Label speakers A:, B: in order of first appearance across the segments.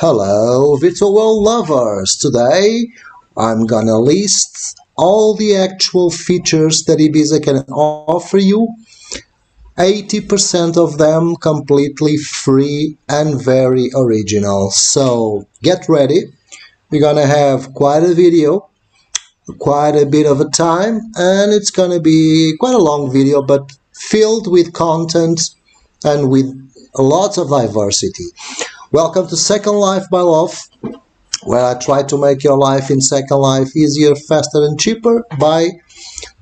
A: Hello, virtual world lovers! Today I'm gonna list all the actual features that Ibiza can offer you. 80% of them completely free and very original. So get ready. We're gonna have quite a video, quite a bit of a time, and it's gonna be quite a long video, but filled with content and with lots of diversity. Welcome to Second Life by Loff, where I try to make your life in Second Life easier, faster and cheaper by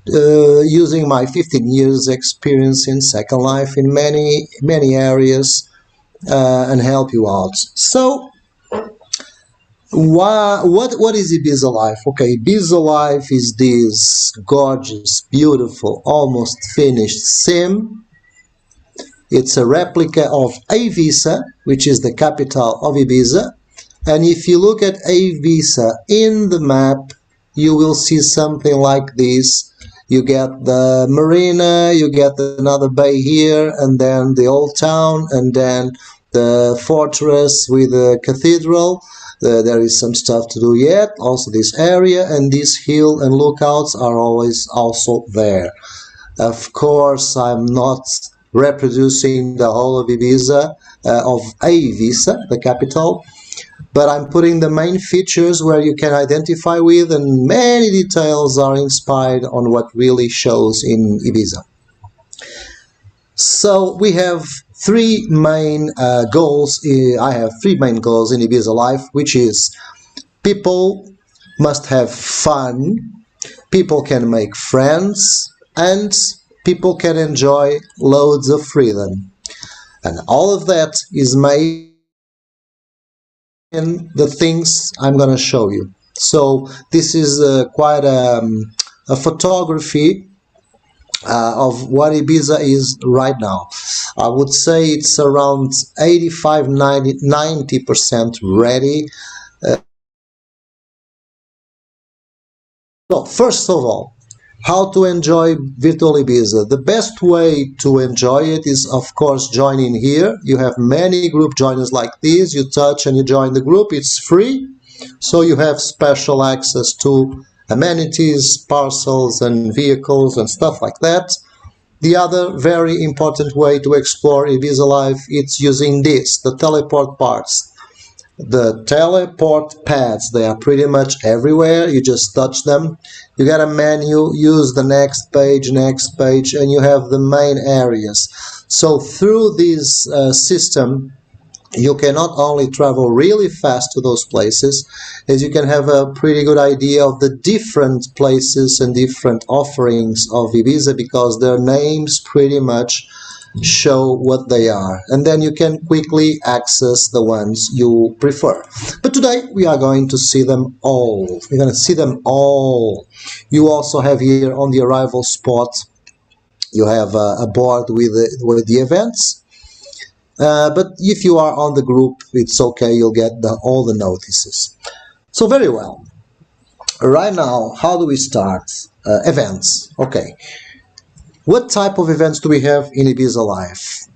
A: using my 15 years experience in Second Life in many areas and help you out. So what is Ibiza Life? Okay, Ibiza Life is this gorgeous, beautiful, almost finished sim. It's a replica of Ibiza, which is the capital of Ibiza. And if you look at Ibiza in the map, you will see something like this. You get the marina, you get another bay here, and then the old town, and then the fortress with the cathedral. There is some stuff to do yet. Also this area, and this hill and lookouts are always also there. Of course, I'm not reproducing the whole of Ibiza, of Ibiza, the capital, but I'm putting the main features where you can identify with, and many details are inspired on what really shows in Ibiza. So we have three main goals. I have three main goals in Ibiza Life, which is people must have fun, people can make friends, and people can enjoy loads of freedom. And all of that is made in the things I'm going to show you. So this is quite a photography of what Ibiza is right now. I would say it's around 85–90% ready. So first of all, how to enjoy virtual Ibiza. The best way to enjoy it is, of course, joining here. You have many group joiners like this. You touch and you join the group. It's free, so you have special access to amenities, parcels and vehicles and stuff like that. The other very important way to explore Ibiza Life is using this, the teleport parts. The teleport pads, they are pretty much everywhere. You just touch them, you get a menu, use the next page, and you have the main areas. So through this system, you can not only travel really fast to those places, as you can have a pretty good idea of the different places and different offerings of Ibiza, because their names pretty much show what they are, and then you can quickly access the ones you prefer. But today we are going to see them all. We're going to see them all. You also have here on the arrival spot, you have a board with the events. But if you are on the group, it's okay, you'll get all the notices. So very well. Right now, how do we start? Events. Okay. What type of events do we have in Ibiza Life?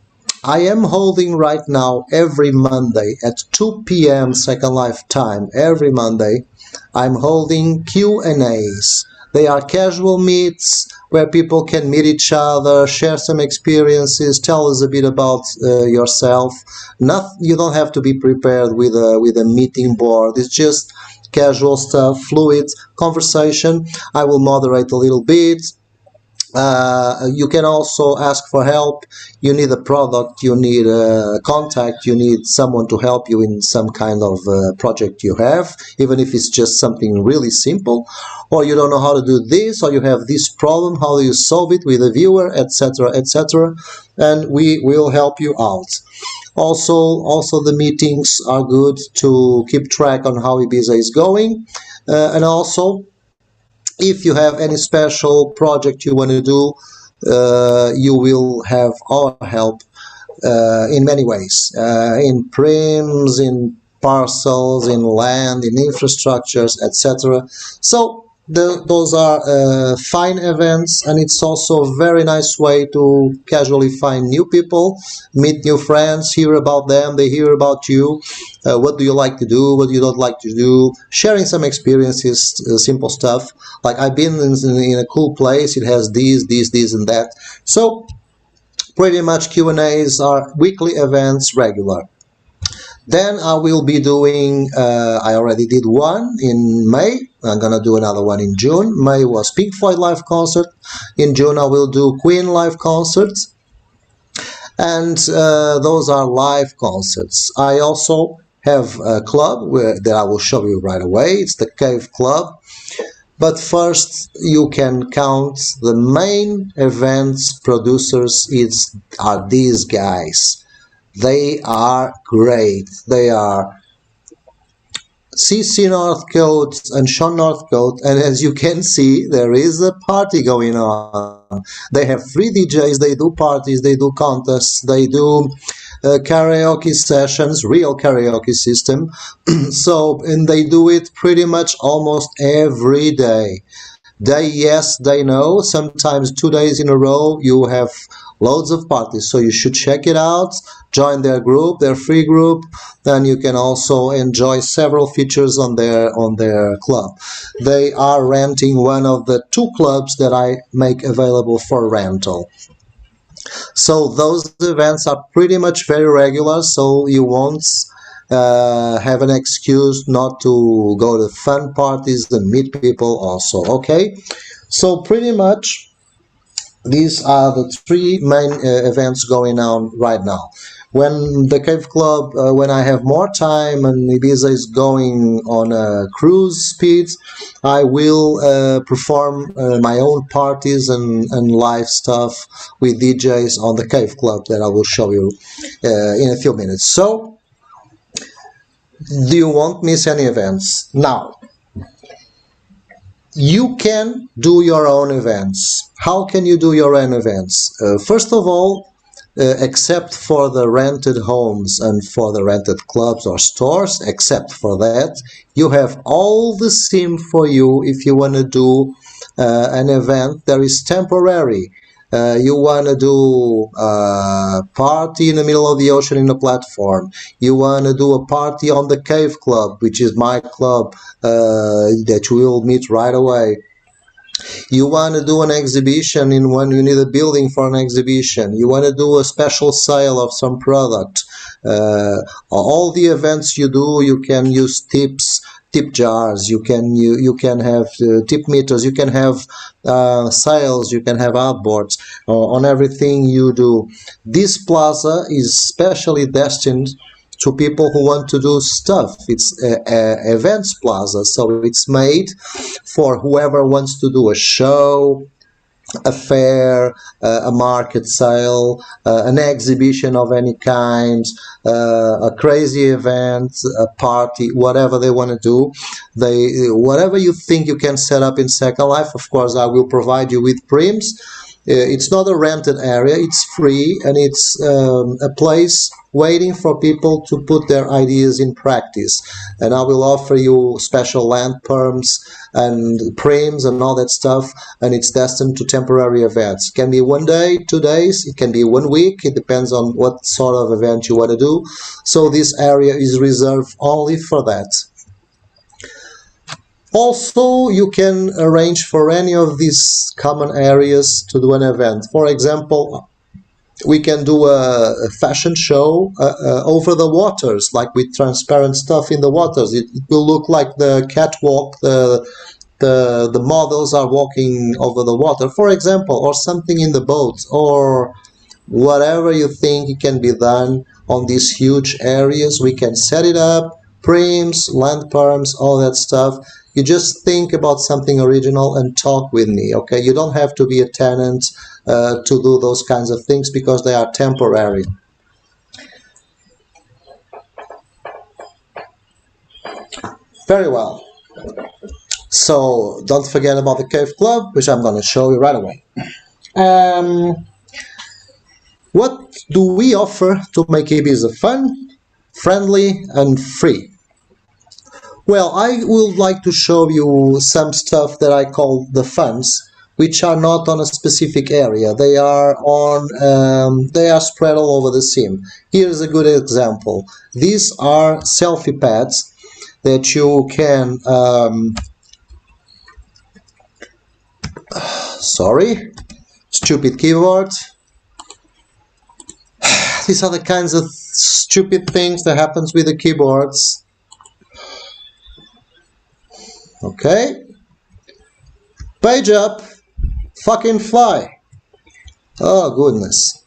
A: I am holding right now every Monday at 2 p.m. Second Life time. Every Monday I'm holding Q&As. They are casual meets where people can meet each other, share some experiences, tell us a bit about yourself. You don't have to be prepared with a meeting board. It's just casual stuff, fluid conversation. I will moderate a little bit. You can also ask for help. You need a product, you need a contact, you need someone to help you in some kind of project you have, even if it's just something really simple, or you don't know how to do this, or you have this problem, how do you solve it with a viewer, etc., etc., and we will help you out. Also the meetings are good to keep track on how Ibiza is going, and also if you have any special project you want to do, you will have our help in many ways, in prims, in parcels, in land, in infrastructures, etc. So those are fine events, and it's also a very nice way to casually find new people, meet new friends, hear about them, they hear about you. What do you like to do, what you don't like to do, sharing some experiences, simple stuff like I've been in a cool place, it has these and that. So pretty much Q&As are weekly events, regular. Then I will be doing, I already did one in May. I'm going to do another one in June. May was Pink Floyd live concert. In June I will do Queen live concerts. And those are live concerts. I also have a club that I will show you right away. It's the Cave Club. But first, you can count the main events producers are these guys. They are great. They are CC Northcote and Sean Northcote, and as you can see, there is a party going on. They have 3 DJs, they do parties, they do contests, they do karaoke sessions, real karaoke system. And they do it pretty much almost every day. Day yes, day no, sometimes 2 days in a row you have loads of parties, so you should check it out, join their group, their free group, and you can also enjoy several features on their club. They are renting one of the 2 clubs that I make available for rental. So those events are pretty much very regular, so you won't have an excuse not to go to fun parties and meet people also. Okay, so pretty much these are the 3 main events going on right now. When the Cave Club, when I have more time and Ibiza is going on a cruise speed, I will perform my own parties and live stuff with DJs on the Cave Club that I will show you in a few minutes. So, do you won't miss any events. Now, you can do your own events. How can you do your own events? First of all, except for the rented homes and for the rented clubs or stores, except for that, you have all the sim for you if you want to do an event that is temporary. You want to do a party in the middle of the ocean in a platform. You want to do a party on the Cave Club, which is my club that you will meet right away. You want to do an exhibition in one, you need a building for an exhibition. You want to do a special sale of some product. All the events you do, you can use tip jars, you can have tip meters, you can have sales, you can have outboards on everything you do. This plaza is specially destined to people who want to do stuff. It's a events plaza, so it's made for whoever wants to do a show, a fair, a market sale, an exhibition of any kind, a crazy event, a party, whatever they want to do. Whatever you think you can set up in Second Life, of course, I will provide you with prims. It's not a rented area, it's free, and it's a place waiting for people to put their ideas in practice. And I will offer you special land perms and prims and all that stuff, and it's destined to temporary events. It can be 1 day, 2 days, it can be 1 week, it depends on what sort of event you want to do. So this area is reserved only for that. Also, you can arrange for any of these common areas to do an event. For example, we can do a fashion show over the waters, like with transparent stuff in the waters. It will look like the catwalk, the models are walking over the water, for example, or something in the boat, or whatever you think it can be done on these huge areas. We can set it up, prims, land perms, all that stuff. You just think about something original and talk with me, okay? You don't have to be a tenant to do those kinds of things because they are temporary. Very well. So don't forget about the Cave Club, which I'm going to show you right away. What do we offer to make Ibiza fun, friendly, and free? Well, I would like to show you some stuff that I call the funs, which are not on a specific area. They are spread all over the sim. Here's a good example. These are selfie pads that you can, sorry, stupid keyboard. These are the kinds of stupid things that happens with the keyboards. Okay. Page up. Fucking fly. Oh goodness.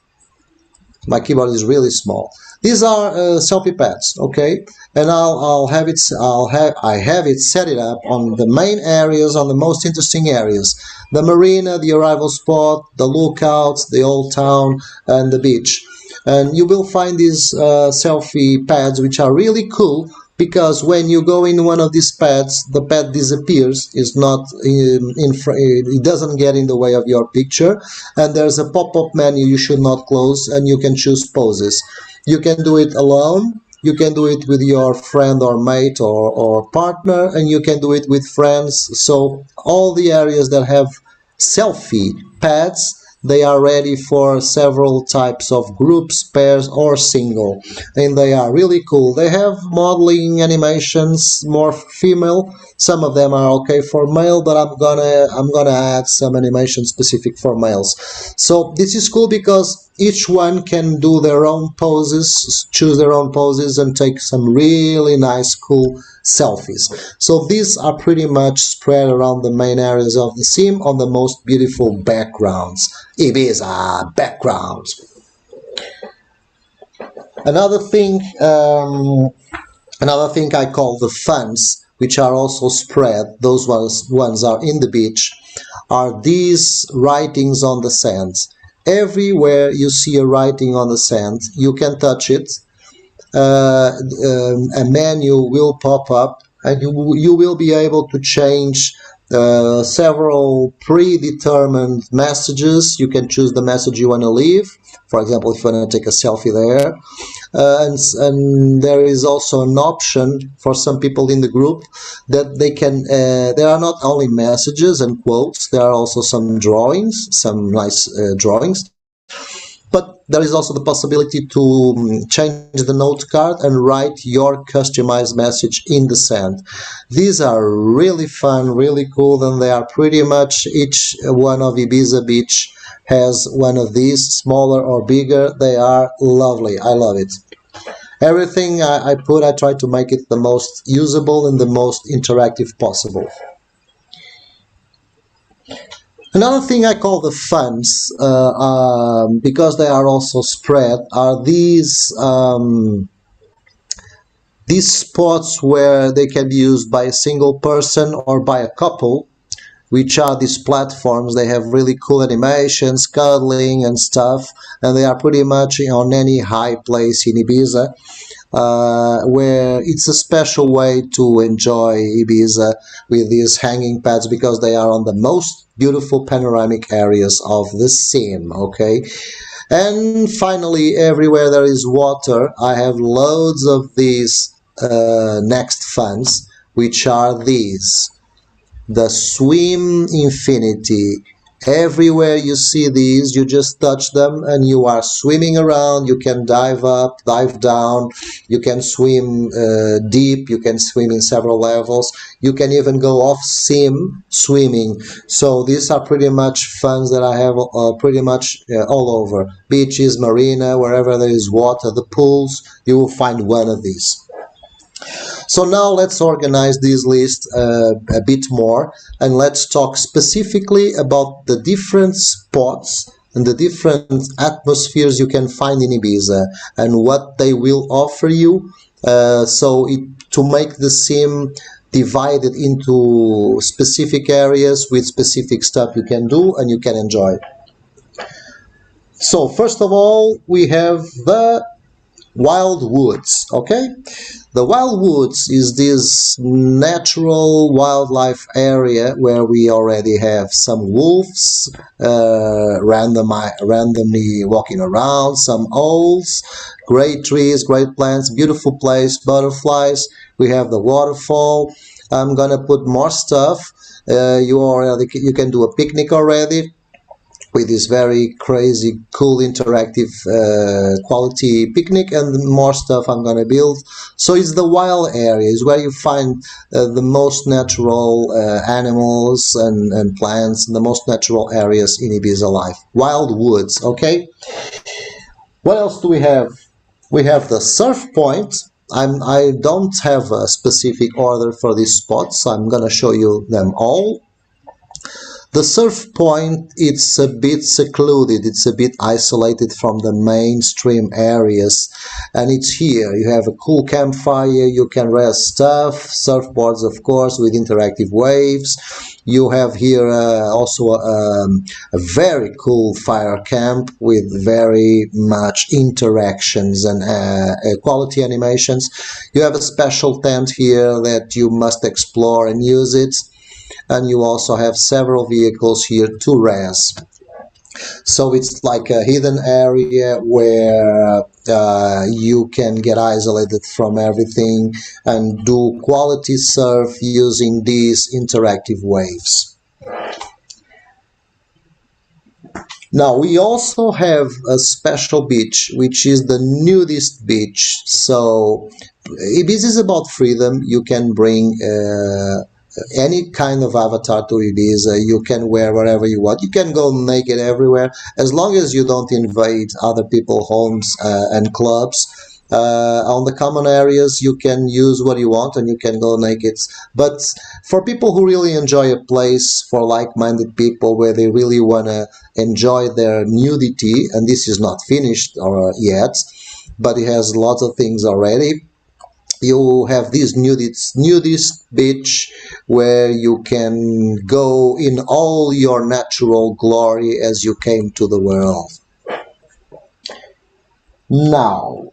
A: My keyboard is really small. These are selfie pads, okay? And I have it set it up on the main areas, on the most interesting areas. The marina, the arrival spot, the lookouts, the old town, and the beach. And you will find these selfie pads, which are really cool, because when you go in one of these pads, the pad disappears. It's not it doesn't get in the way of your picture, and there's a pop-up menu you should not close, and you can choose poses. You can do it alone, you can do it with your friend or mate or partner, and you can do it with friends. So all the areas that have selfie pads, they are ready for several types of groups, pairs, or single, and they are really cool. They have modeling animations, more female. Some of them are okay for male, but I'm gonna add some animation specific for males. So this is cool because each one can do their own poses, choose their own poses, and take some really nice, cool selfies. So these are pretty much spread around the main areas of the sim on the most beautiful backgrounds. Ibiza backgrounds. Another thing I call the funs, which are also spread, those ones are in the beach, are these writings on the sand. Everywhere you see a writing on the sand, you can touch it. A menu will pop up, and you will be able to change several predetermined messages. You can choose the message you want to leave. For example, if you want to take a selfie there. And there is also an option for some people in the group that they can, there are not only messages and quotes, there are also some drawings, some nice drawings. But there is also the possibility to change the note card and write your customized message in the sand. These are really fun, really cool, and they are pretty much each one of Ibiza Beach has one of these, smaller or bigger. They are lovely. I love it. Everything I try to make it the most usable and the most interactive possible. Another thing I call the funs, because they are also spread, are these spots where they can be used by a single person or by a couple, which are these platforms. They have really cool animations, cuddling and stuff, and they are pretty much on any high place in Ibiza. Where it's a special way to enjoy Ibiza with these hanging pads, because they are on the most beautiful panoramic areas of the sim, okay? And finally, everywhere there is water, I have loads of these next funs, which are these. The Swim Infinity. Everywhere you see these, you just touch them and you are swimming around. You can dive up, dive down, you can swim deep, you can swim in several levels, you can even go off sim swimming. So these are pretty much funs that I have pretty much all over. Beaches, marina, wherever there is water, the pools, you will find one of these. So now let's organize this list a bit more, and let's talk specifically about the different spots and the different atmospheres you can find in Ibiza and what they will offer you, to make the sim divided into specific areas with specific stuff you can do and you can enjoy. So first of all, we have the Wild woods, okay? The wild woods is this natural wildlife area where we already have some wolves randomly walking around, some owls, great trees, great plants, beautiful place, butterflies. We have the waterfall. I'm gonna put more stuff. You can do a picnic already with this very crazy, cool, interactive quality picnic, and more stuff I'm gonna build. So it's the wild areas where you find the most natural animals and plants, the most natural areas in Ibiza Life. Wild woods, okay? What else do we have? We have the surf point. I don't have a specific order for these spots. I'm gonna show you them all. The surf point, it's a bit secluded, it's a bit isolated from the mainstream areas, and it's here. You have a cool campfire, you can rest stuff, surfboards of course with interactive waves. You have here also a very cool fire camp with very much interactions and quality animations. You have a special tent here that you must explore and use it. And you also have several vehicles here to rest. So it's like a hidden area where you can get isolated from everything and do quality surf using these interactive waves. Now we also have a special beach, which is the Nudist Beach. So Ibiza is about freedom. You can bring any kind of avatar to Ibiza. You can wear whatever you want. You can go naked everywhere as long as you don't invade other people's homes and clubs. On the common areas, you can use what you want and you can go naked. But for people who really enjoy a place, for like-minded people where they really want to enjoy their nudity, and this is not finished or yet, but it has lots of things already. You have this nudist beach where you can go in all your natural glory as you came to the world. Now,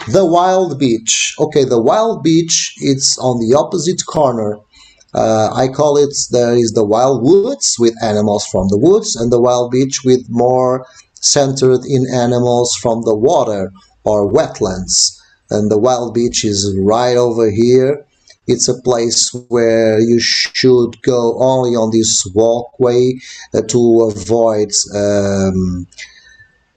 A: the wild beach. Okay, the wild beach, it's on the opposite corner. I call it, there is the wild woods with animals from the woods, and the wild beach with more centered in animals from the water or wetlands. And the wild beach is right over here. It's a place where you should go only on this walkway to avoid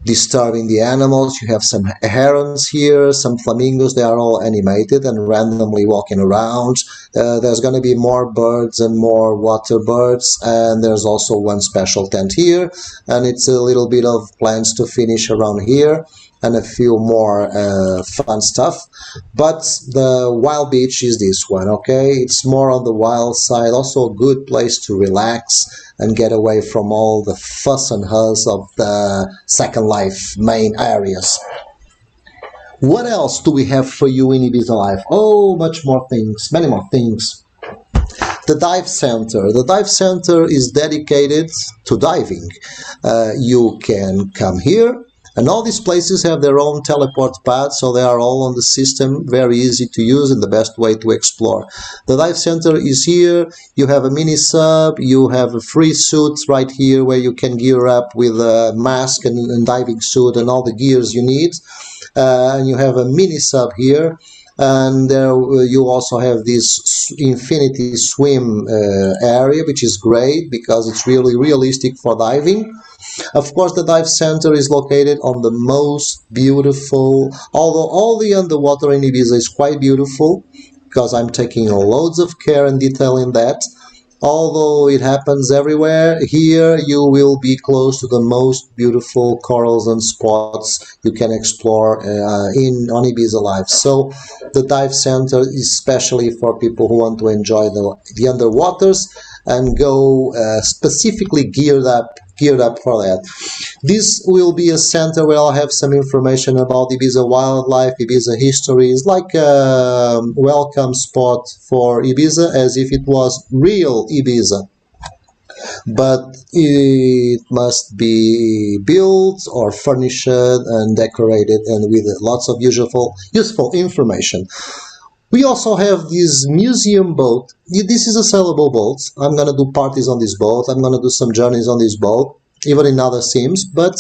A: disturbing the animals. You have some herons here, some flamingos. They are all animated and randomly walking around. There's going to be more birds and more water birds, and there's also one special tent here, and it's a little bit of plants to finish around here and a few more fun stuff. But the wild beach is this one, okay? It's more on the wild side, also a good place to relax and get away from all the fuss and huzz of the Second Life main areas. What else do we have for you in Ibiza Life? Oh, much more things, many more things. The dive center. The dive center is dedicated to diving. You can come here, and all these places have their own teleport pads, so they are all on the system, very easy to use and the best way to explore. The dive center is here. You have a mini sub, you have a free suit right here where you can gear up with a mask and diving suit and all the gears you need. And you have a mini sub here. And there you also have this infinity swim area, which is great because it's really realistic for diving. Of course, the dive center is located on the most beautiful, although all the underwater in Ibiza is quite beautiful, because I'm taking loads of care and detail in that. Although it happens everywhere, here you will be close to the most beautiful corals and spots you can explore on Ibiza Life. So the dive center is especially for people who want to enjoy the underwaters and go specifically geared up for that. This will be a center where I'll have some information about Ibiza wildlife, Ibiza history. It's like a welcome spot for Ibiza, as if it was real Ibiza. but it must be built or furnished and decorated and with lots of useful information. We also have this museum boat. This is a sailable boat. I'm going to do parties on this boat. I'm going to do some journeys on this boat, even in other sims, but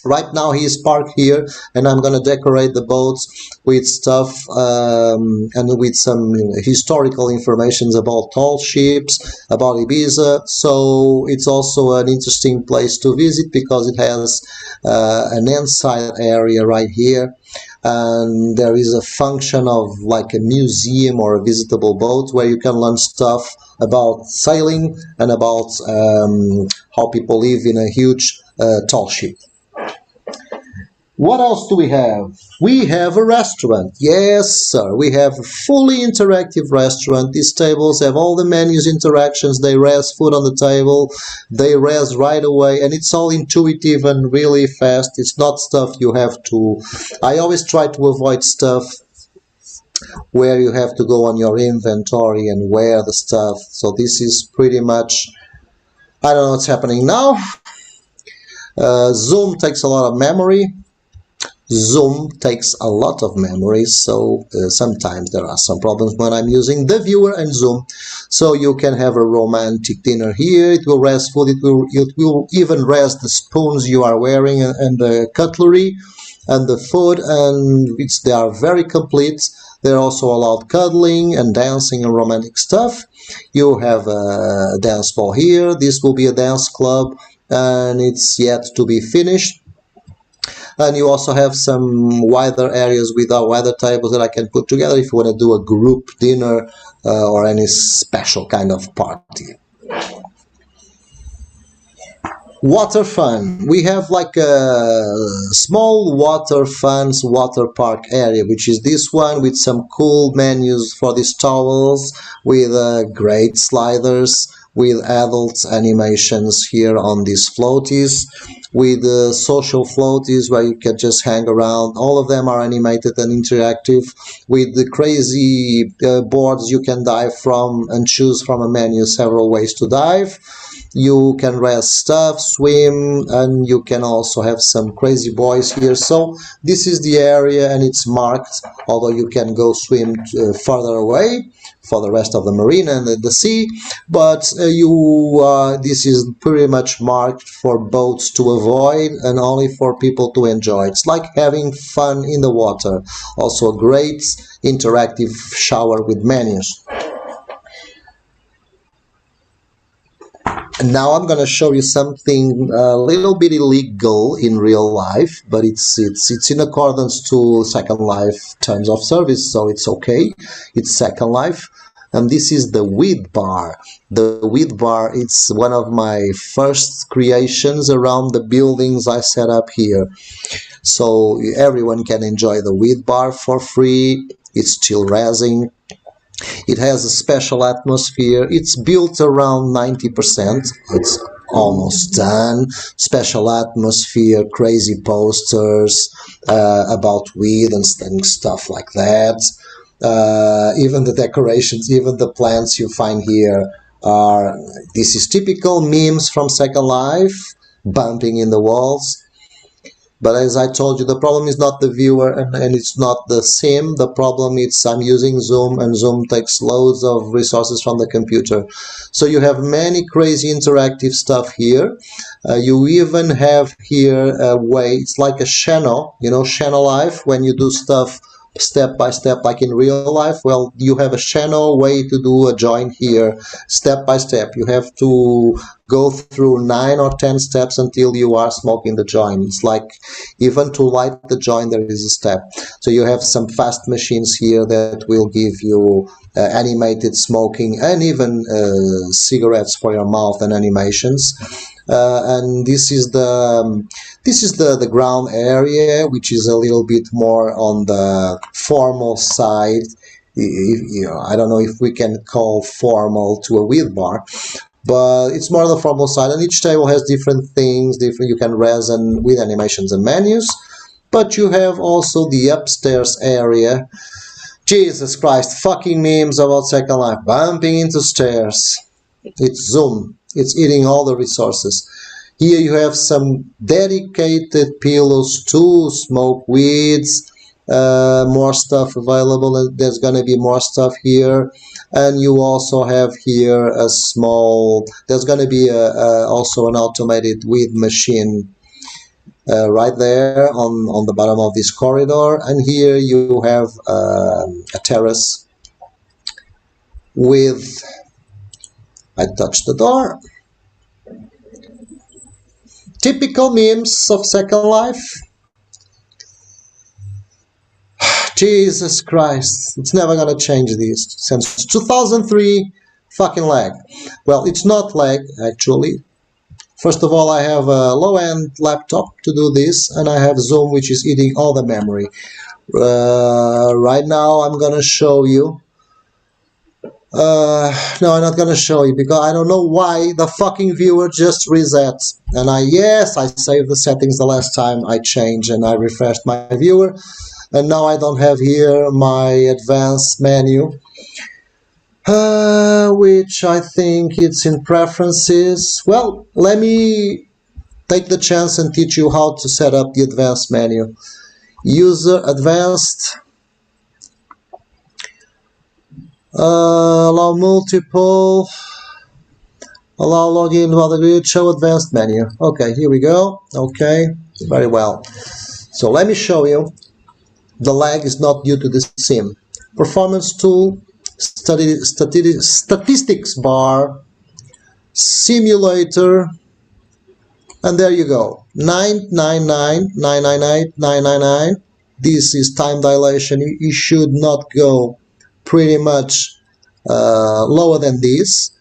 A: right now he is parked here, and I'm gonna decorate the boats with stuff and with some historical informations about tall ships, about Ibiza. So it's also an interesting place to visit because it has an inside area right here, and there is a function of like a museum or a visitable boat where you can learn stuff about sailing and about how people live in a huge tall ship. What else do we have? We have a restaurant. Yes, sir. We have a fully interactive restaurant. These tables have all the menus interactions. They res food on the table. They res right away. And it's all intuitive and really fast. It's not stuff you have to... I always try to avoid stuff where you have to go on your inventory and wear the stuff. So this is pretty much... I don't know what's happening now. Zoom takes a lot of memory. Zoom takes a lot of memory, so sometimes there are some problems when I'm using the viewer and Zoom. So you can have a romantic dinner here. It will rest food. It will even rest the spoons you are wearing and the cutlery and the food, and they are very complete. They're also allowed cuddling and dancing and romantic stuff. You have a dance ball here. This will be a dance club, and it's yet to be finished. And you also have some wider areas with our wider tables that I can put together if you want to do a group dinner or any special kind of party. Water fun. We have like a small water funds water park area, which is this one with some cool menus for these towels, with great sliders, with adult animations here on these floaties, with social floaties where you can just hang around. All of them are animated and interactive, with the crazy boards you can dive from and choose from a menu several ways to dive. You can rest stuff, swim, and you can also have some crazy boys here. So this is the area, and it's marked, although you can go swim further away for the rest of the marina and the sea, but this is pretty much marked for boats to avoid and only for people to enjoy. It's like having fun in the water. Also a great interactive shower with menus. Now I'm going to show you something a little bit illegal in real life, but it's in accordance to Second Life terms of service, so it's okay. It's Second Life, and this is the weed bar. The weed bar, it's one of my first creations around the buildings I set up here. So everyone can enjoy the weed bar for free. It's still resin. It has a special atmosphere. It's built around 90%. It's almost done. Special atmosphere, crazy posters about weed and stuff like that. Even the decorations, even the plants you find here are... This is typical memes from Second Life, bumping in the walls. But as I told you, the problem is not the viewer and it's not the sim. The problem is I'm using Zoom, and Zoom takes loads of resources from the computer. So you have many crazy interactive stuff here. You even have here a way, it's like a channel, you know, channel life, when you do stuff step by step like in real life. Well, you have a channel way to do a join here, step by step. You have to go through 9 or 10 steps until you are smoking the joint. It's like even to light the joint there is a step. So you have some fast machines here that will give you animated smoking and even cigarettes for your mouth and animations. And this is the ground area, which is a little bit more on the formal side. I don't know if we can call formal to a weed bar, but it's more on the formal side, and each table has different things, you can resin with animations and menus. But you have also the upstairs area. Jesus Christ, fucking memes about Second Life, bumping into stairs. It's Zoom. It's eating all the resources. Here you have some dedicated pillows to smoke weeds. More stuff available. There's gonna be more stuff here, and you also have here a small. There's gonna be also an automated weed machine right there on the bottom of this corridor, and here you have a terrace with. I touched the door. Typical memes of Second Life. Jesus Christ, it's never gonna change this. Since 2003, fucking lag. Well, it's not lag, actually. First of all, I have a low-end laptop to do this, and I have Zoom, which is eating all the memory. Right now, I'm gonna show you. No, I'm not gonna show you, because I don't know why the fucking viewer just resets. And yes, I saved the settings the last time I changed, and I refreshed my viewer. And now I don't have here my advanced menu, which I think it's in preferences. Well, let me take the chance and teach you how to set up the advanced menu. User advanced, allow multiple, allow login to other grid, show advanced menu. Okay, here we go. Okay, very well. So let me show you. The lag is not due to the sim. Performance tool, statistics bar, simulator, and there you go. 999, 998, 999. This is time dilation. You should not go pretty much lower than this.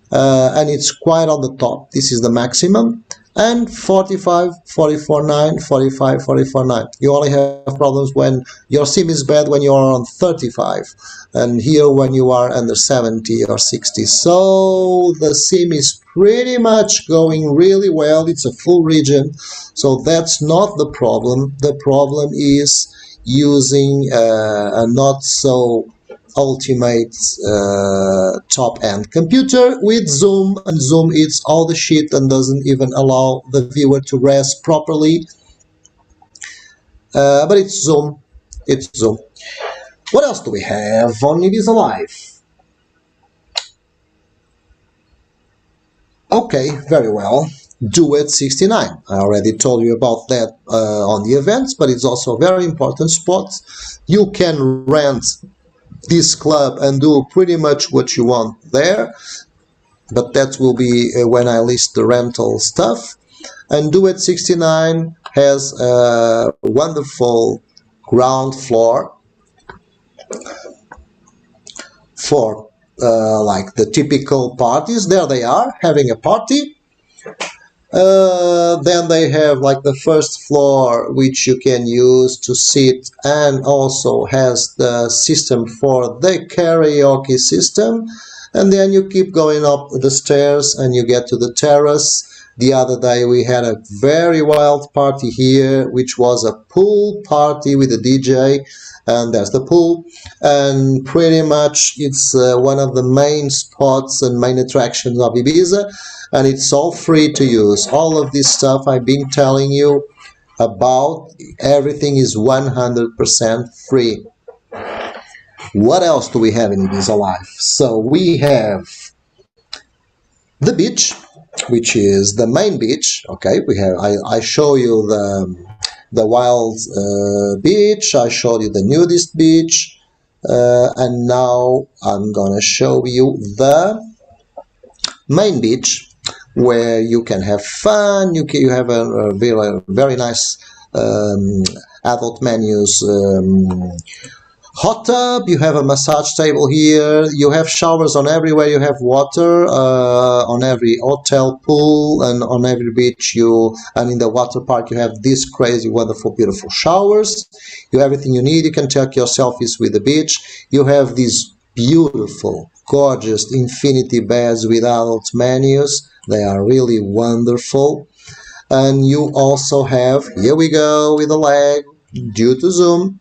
A: And it's quite on the top. This is the maximum. And 45, 44.9, 45, 44.9. You only have problems when your sim is bad when you are on 35, and here when you are under 70 or 60. So the sim is pretty much going really well. It's a full region, so that's not the problem. The problem is using a not so ultimate top-end computer with Zoom, and Zoom eats all the shit and doesn't even allow the viewer to rest properly. But it's Zoom. It's Zoom. What else do we have on Ibiza Life? Okay, very well. Duet 69. I already told you about that on the events, but it's also a very important spot. You can rent this club and do pretty much what you want there, but that will be when I list the rental stuff. And Duet 69 has a wonderful ground floor for like the typical parties. There they are having a party. Then they have like the first floor, which you can use to sit, and also has the system for the karaoke system. And then you keep going up the stairs and you get to the terrace. The other day we had a very wild party here, which was a pool party with a DJ, and there's the pool. And pretty much it's one of the main spots and main attractions of Ibiza, and it's all free to use. All of this stuff I've been telling you about, everything is 100% free. What else do we have in Ibiza Life? So we have the beach, which is the main beach. Okay, we have. I show you the wild beach. I showed you the Nudist Beach, and now I'm gonna show you the main beach, where you can have fun. You have a very nice adult menus. Hot tub, you have a massage table here, you have showers on everywhere, you have water on every hotel, pool, and on every beach, and in the water park you have these crazy, wonderful, beautiful showers. You have everything you need. You can take your selfies with the beach. You have these beautiful, gorgeous infinity beds with adult menus. They are really wonderful. And you also have, here we go with the lag, due to Zoom,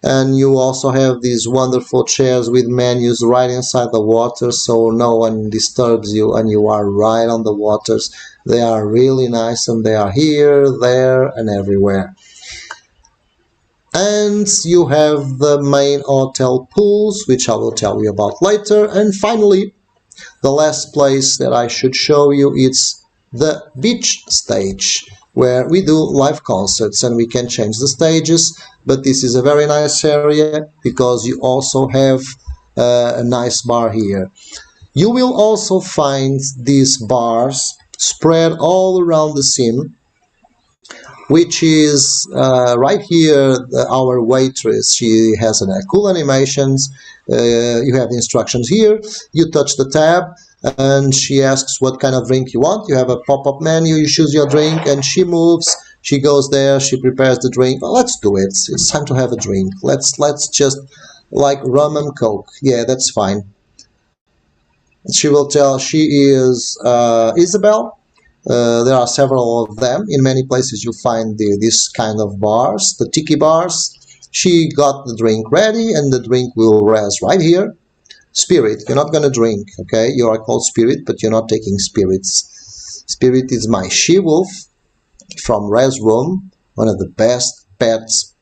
A: And you also have these wonderful chairs with menus right inside the water, so no one disturbs you and you are right on the waters. They are really nice, and they are here, there, and everywhere. And you have the main hotel pools, which I will tell you about later. And finally, the last place that I should show you is the beach stage, where we do live concerts and we can change the stages. But this is a very nice area because you also have a nice bar here. You will also find these bars spread all around the scene, which is right here. Our waitress, she has cool animations. You have the instructions here. You touch the tab and she asks what kind of drink you want. You have a pop-up menu, you choose your drink, and she moves, she goes there, she prepares the drink. Well, let's do it. It's time to have a drink. Let's just like rum and coke. Yeah, that's fine. She will tell she is Isabel. There are several of them. In many places you find this kind of bars, the tiki bars. She got the drink ready, and the drink will res right here. Spirit, you're not going to drink, okay? You are called Spirit, but you're not taking spirits. Spirit is my she-wolf from Res Room, one of the best pets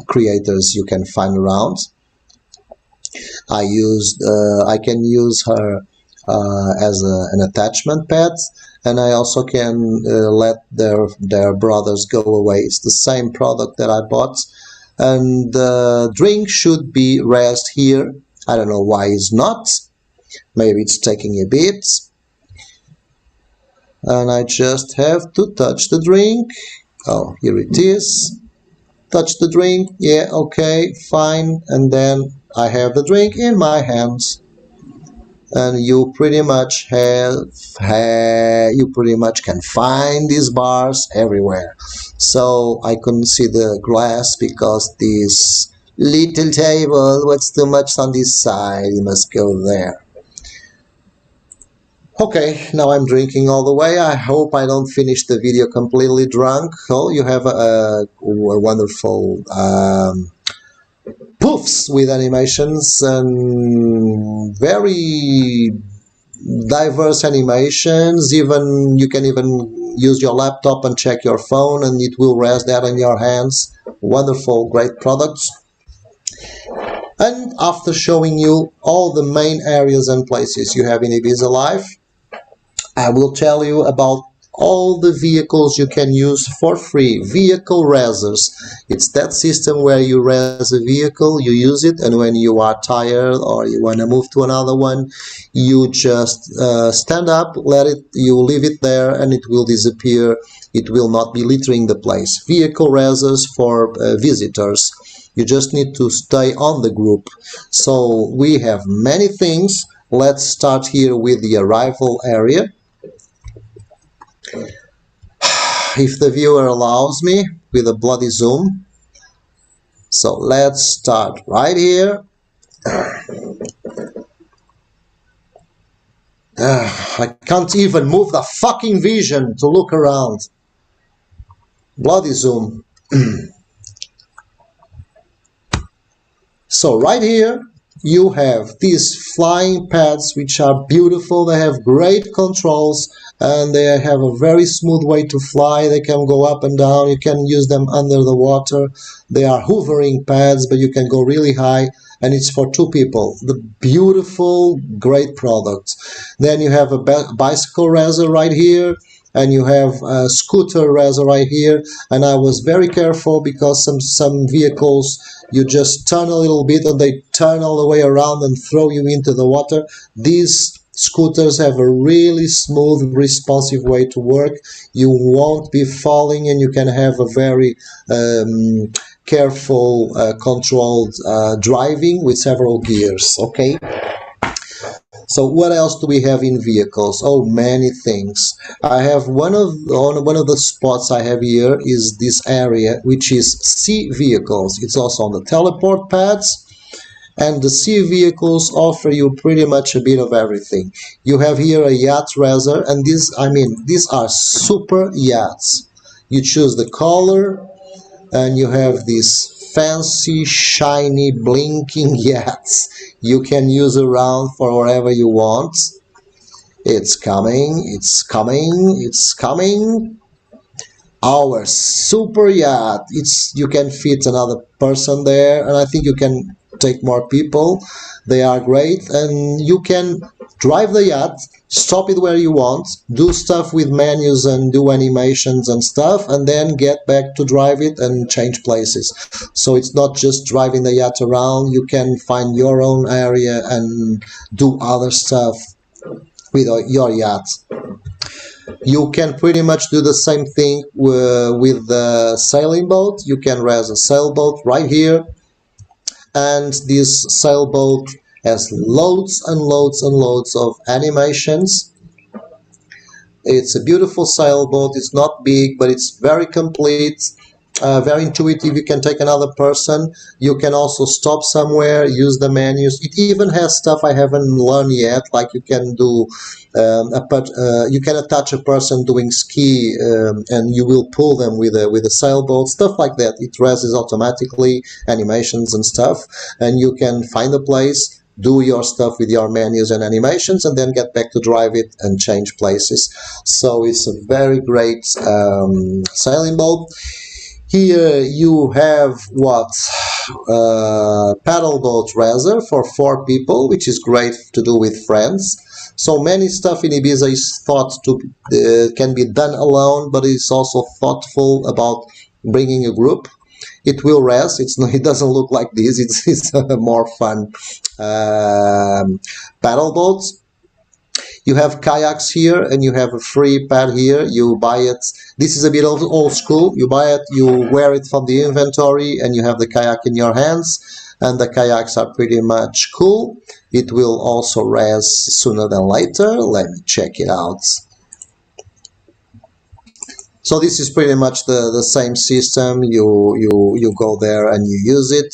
A: creators you can find around. I can use her as an attachment pet, and I also can let their brothers go away. It's the same product that I bought, and the drink should be raised here. I don't know why it's not. Maybe it's taking a bit. And I just have to touch the drink. Oh, here it is. Touch the drink. Yeah, okay, fine. And then I have the drink in my hands. And you pretty much can find these bars everywhere. So I couldn't see the glass because this little table was too much on this side. You must go there. Okay, now I'm drinking all the way. I hope I don't finish the video completely drunk. Oh, you have a wonderful poofs with animations and very diverse animations. Even you can even use your laptop and check your phone and it will rest that in your hands. Wonderful, great products. And after showing you all the main areas and places you have in Ibiza Life, I will tell you about all the vehicles you can use for free. Vehicle resers. It's that system where you res a vehicle, you use it, and when you are tired or you want to move to another one, you just stand up, you leave it there, and it will disappear. It will not be littering the place. Vehicle resers for visitors. You just need to stay on the group. So we have many things. Let's start here with the arrival area. If the viewer allows me with a bloody zoom. So let's start right here. I can't even move the fucking vision to look around. Bloody zoom. So right here you have these flying pads which are beautiful. They have great controls and they have a very smooth way to fly. They can go up and down. You can use them under the water. They are hovering pads, but you can go really high, and it's for two people. The beautiful, great product. Then you have a bicycle raiser right here, and you have a scooter raiser right here. And I was very careful because some vehicles you just turn a little bit and they turn all the way around and throw you into the water. These scooters have a really smooth, responsive way to work. You won't be falling, and you can have a very careful, controlled driving with several gears. Okay. So what else do we have in vehicles? Oh, many things. I have one of the spots I have here is this area which is sea vehicles. It's also on the teleport pads. And the sea vehicles offer you pretty much a bit of everything. You have here a yacht raiser, and these are super yachts. You choose the color, and you have this fancy, shiny, blinking yachts you can use around for wherever you want. It's coming, it's coming, it's coming. Our super yacht. You can fit another person there, and I think you can take more people. They are great, and you can drive the yacht, stop it where you want, do stuff with menus and do animations and stuff, and then get back to drive it and change places. So it's not just driving the yacht around. You can find your own area and do other stuff with your yacht. You can pretty much do the same thing with the sailing boat. You can raise a sailboat right here, and this sailboat has loads and loads and loads of animations. It's a beautiful sailboat. It's not big, but it's very complete, very intuitive. You can take another person. You can also stop somewhere, use the menus. It even has stuff I haven't learned yet, like you can do you can attach a person doing ski, and you will pull them with a sailboat, stuff like that. It raises automatically animations and stuff, and you can find a place, do your stuff with your menus and animations, and then get back to drive it and change places. So it's a very great sailing boat. Here you have what paddle boat raiser for 4 people, which is great to do with friends. So many stuff in Ibiza is thought to can be done alone, but it's also thoughtful about bringing a group. It will rest. It doesn't look like this. It's a more fun paddle boat. You have kayaks here, and you have a free pad here. You buy it. This is a bit old school. You buy it, you wear it from the inventory, and you have the kayak in your hands. And the kayaks are pretty much cool. It will also rest sooner than later. Let me check it out. So this is pretty much the same system. You go there and you use it.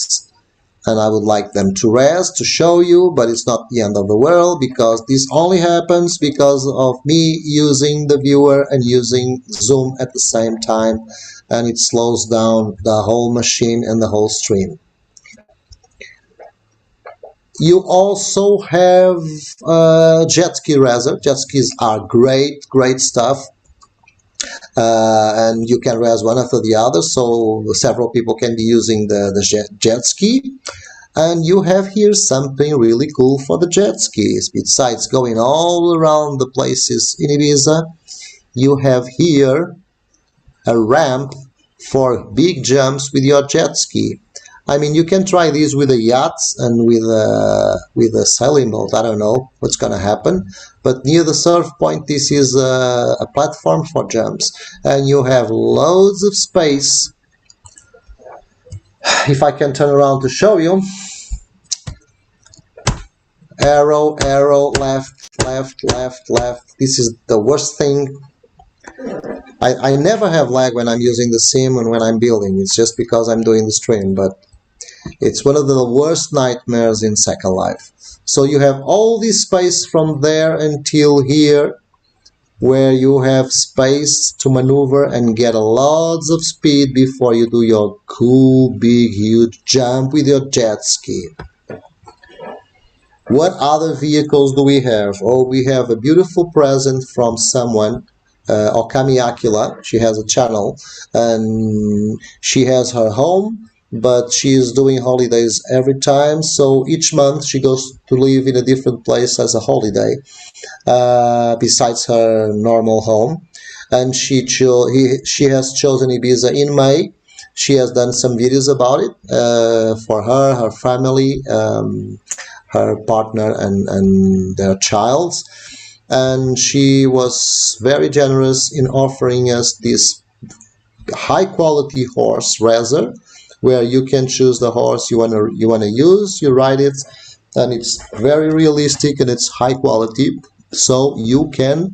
A: And I would like them to rest to show you, but it's not the end of the world, because this only happens because of me using the viewer and using zoom at the same time, and it slows down the whole machine and the whole stream. You also have jet ski raiser. Jet skis are great stuff. And you can raise one after the other, so several people can be using the jet ski. And you have here something really cool for the jet skis. Besides going all around the places in Ibiza, you have here a ramp for big jumps with your jet ski. I mean, you can try these with a yacht and with a sailing boat. I don't know what's going to happen. But near the surf point, this is a platform for jumps. And you have loads of space. If I can turn around to show you. Arrow, arrow, left, left, left, left. This is the worst thing. I never have lag when I'm using the sim and when I'm building. It's just because I'm doing the stream. But it's one of the worst nightmares in Second Life. So you have all this space from there until here, where you have space to maneuver and get lots of speed before you do your cool, big, huge jump with your jet ski. What other vehicles do we have? Oh, we have a beautiful present from someone, Okami Akila. She has a channel, and she has her home, but she is doing holidays every time, so each month she goes to live in a different place as a holiday, besides her normal home. And she has chosen Ibiza in May. She has done some videos about it for her family, her partner, and their child. And she was very generous in offering us this high quality horse raiser, where you can choose the horse you wanna use, you ride it, and it's very realistic and it's high quality, so you can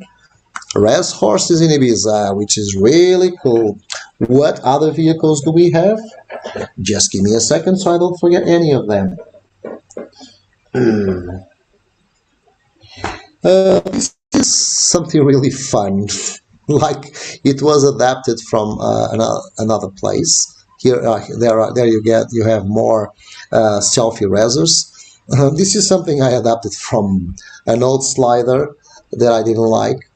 A: raise horses in Ibiza, which is really cool. What other vehicles do we have? Just give me a second so I don't forget any of them. This is something really fun. Like, it was adapted from another place. Here, there you have more selfie razors. This is something I adapted from an old slider that I didn't like,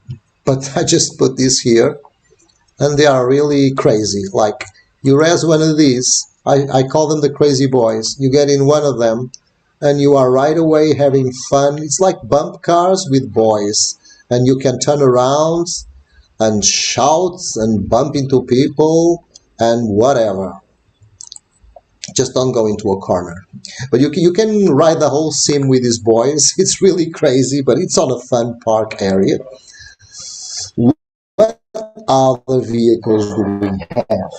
A: but I just put this here, and they are really crazy. Like, you res one of these, I call them the crazy boys. You get in one of them, and you are right away having fun. It's like bump cars with boys, and you can turn around and shout and bump into people and whatever. Just don't go into a corner. But you can ride the whole sim with these boys. It's really crazy, but it's on a fun park area. What other vehicles do we have?